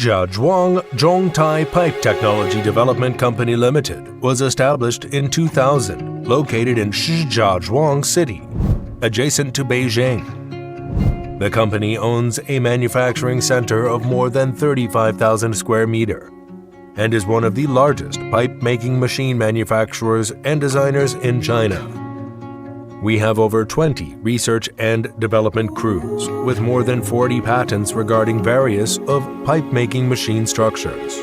Shijiazhuang Zhongtai Pipe Technology Development Company Limited was established in 2000, located in Shijiazhuang City, adjacent to Beijing. The company owns a manufacturing center of more than 35,000 square meters and is one of the largest pipe-making machine manufacturers and designers in China. We have over 20 research and development crews with more than 40 patents regarding various of pipe-making machine structures.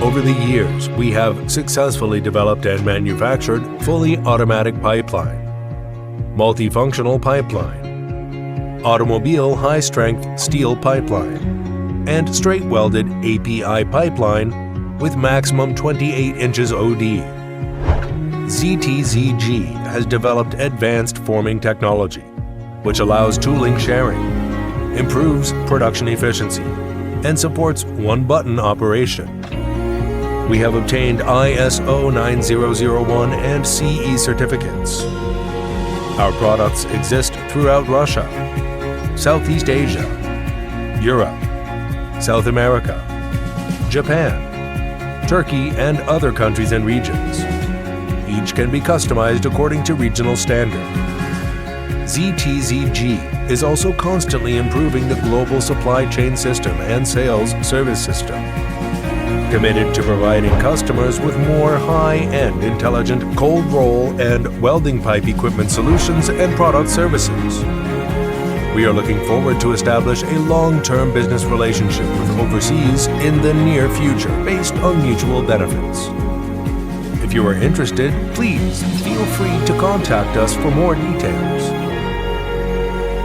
Over the years, we have successfully developed and manufactured fully automatic pipeline, multifunctional pipeline, automobile high-strength steel pipeline, and straight welded API pipeline with maximum 28 inches OD. ZTZG has developed advanced forming technology, which allows tooling sharing, improves production efficiency, and supports one-button operation. We have obtained ISO 9001 and CE certificates. Our products exist throughout Russia, Southeast Asia, Europe, South America, Japan, Turkey, and other countries and regions. Each can be customized according to regional standard. ZTZG is also constantly improving the global supply chain system and sales service system, committed to providing customers with more high-end intelligent cold roll and welding pipe equipment solutions and product services. We are looking forward to establish a long-term business relationship with overseas in the near future based on mutual benefits. If you are interested, please feel free to contact us for more details.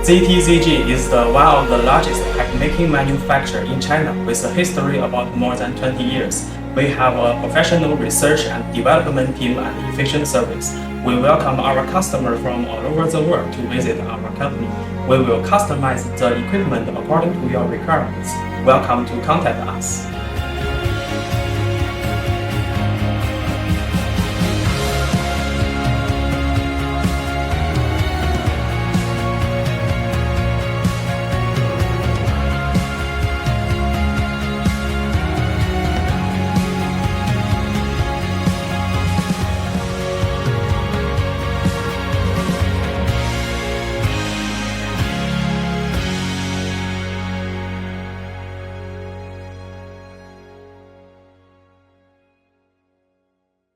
ZTZG is one of the largest pipe-making manufacturer in China with a history about more than 20 years. We have a professional research and development team and efficient service. We welcome our customers from all over the world to visit our company. We will customize the equipment according to your requirements. Welcome to contact us.